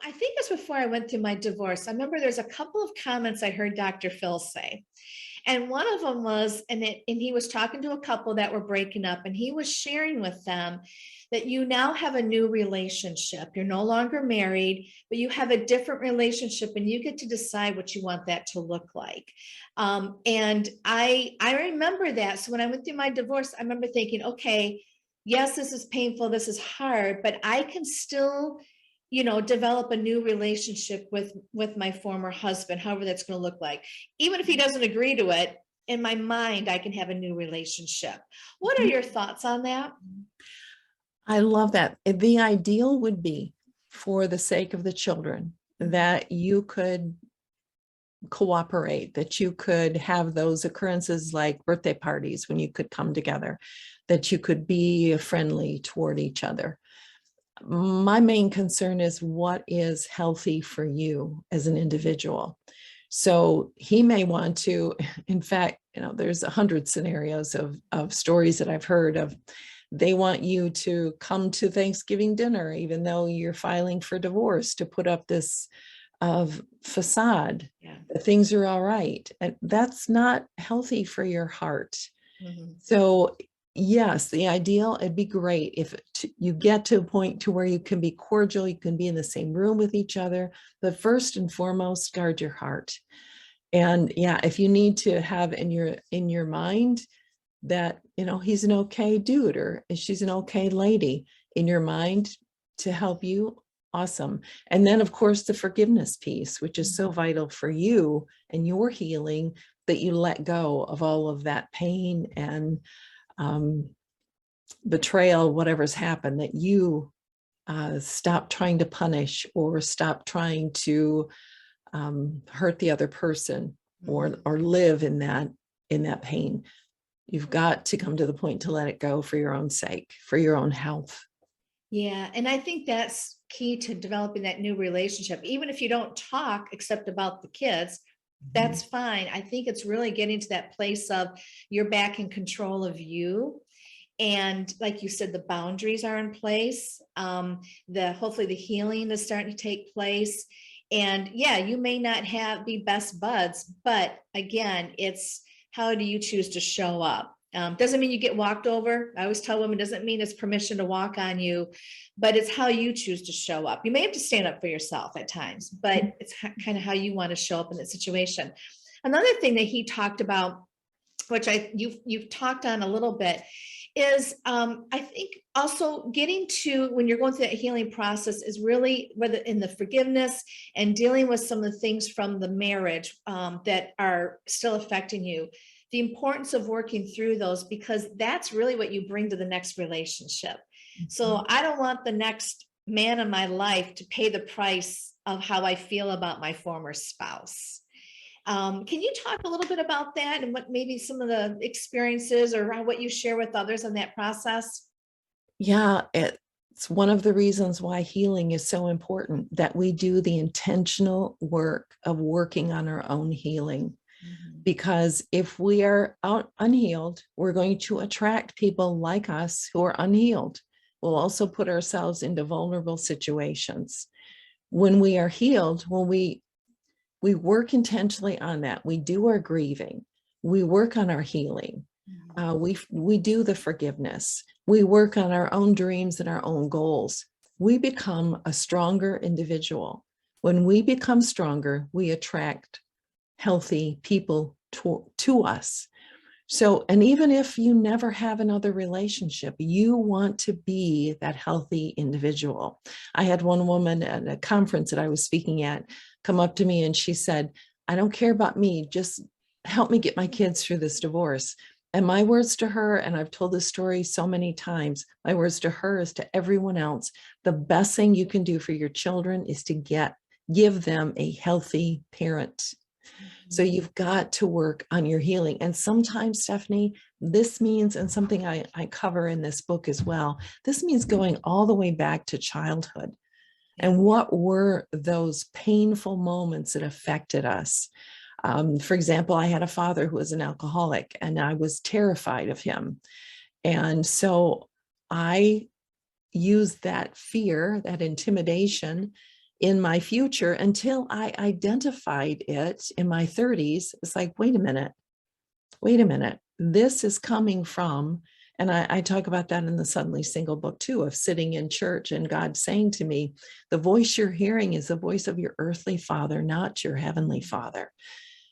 I think it was before I went through my divorce. I remember there's a couple of comments I heard Dr. Phil say. And one of them was, and he was talking to a couple that were breaking up, and he was sharing with them that you now have a new relationship. You're no longer married, but you have a different relationship, and you get to decide what you want that to look like. And I remember that. So when I went through my divorce, I remember thinking, okay, yes, this is painful, this is hard, but I can still develop a new relationship with my former husband, however that's going to look like. Even if he doesn't agree to it, in my mind, I can have a new relationship. What are your thoughts on that? I love that. The ideal would be, for the sake of the children, that you could cooperate, that you could have those occurrences like birthday parties when you could come together, that you could be friendly toward each other. My main concern is what is healthy for you as an individual. So he may want to, in fact, there's 100 scenarios of stories that I've heard of. They want you to come to Thanksgiving dinner, even though you're filing for divorce, to put up this facade that things are all right. And that's not healthy for your heart. So yes, the ideal, it'd be great if you get to a point to where you can be cordial, you can be in the same room with each other, but first and foremost, guard your heart. And yeah, if you need to have in your mind that, he's an okay dude or she's an okay lady in your mind to help you, awesome. And then of course the forgiveness piece, which is so vital for you and your healing, that you let go of all of that pain and betrayal, whatever's happened, that you stop trying to punish or stop trying to hurt the other person or live in that pain. You've got to come to the point to let it go for your own sake, for your own health. Yeah, and I think that's key to developing that new relationship. Even if you don't talk except about the kids, that's fine. I think it's really getting to that place of you're back in control of you. And like you said, the boundaries are in place. Hopefully the healing is starting to take place. And yeah, you may not be best buds, but again, it's how do you choose to show up? Doesn't mean you get walked over. I always tell women, doesn't mean it's permission to walk on you, but it's how you choose to show up. You may have to stand up for yourself at times, but it's kind of how you want to show up in that situation. Another thing that he talked about, which you've talked on a little bit, is I think also getting to, when you're going through that healing process, is really whether in the forgiveness and dealing with some of the things from the marriage that are still affecting you, the importance of working through those, because that's really what you bring to the next relationship. So I don't want the next man in my life to pay the price of how I feel about my former spouse. Can you talk a little bit about that and what maybe some of the experiences or what you share with others in that process? Yeah, it's one of the reasons why healing is so important, that we do the intentional work of working on our own healing. Because if we are unhealed, we're going to attract people like us who are unhealed. We'll also put ourselves into vulnerable situations. When we are healed, when we work intentionally on that, we do our grieving, we work on our healing, we do the forgiveness, we work on our own dreams and our own goals, we become a stronger individual. When we become stronger, we attract healthy people to us. So, and even if you never have another relationship, you want to be that healthy individual. I had one woman at a conference that I was speaking at come up to me and she said, I don't care about me, just help me get my kids through this divorce. And my words to her, and I've told this story so many times, my words to her is to everyone else, the best thing you can do for your children is to give them a healthy parent. So you've got to work on your healing. And sometimes, Stephanie, this means, and something I cover in this book as well, this means going all the way back to childhood. And what were those painful moments that affected us? For example, I had a father who was an alcoholic and I was terrified of him. And so I used that fear, that intimidation, in my future until I identified it in my 30s. It's like, wait a minute, this is coming from, and I talk about that in the Suddenly Single book too, of sitting in church and God saying to me, the voice you're hearing is the voice of your earthly father, not your heavenly father.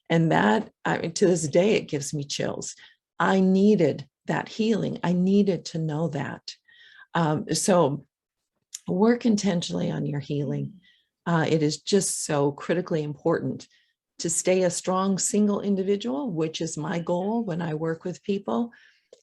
And that, I mean, to this day, it gives me chills. I needed that healing. I needed to know that. So work intentionally on your healing. It is just so critically important to stay a strong single individual, which is my goal when I work with people.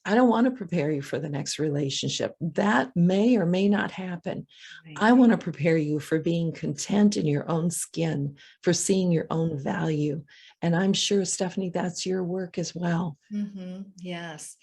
I don't want to prepare you for the next relationship. That may or may not happen. Right. I want to prepare you for being content in your own skin, for seeing your own value. And I'm sure, Stephanie, that's your work as well. Yes.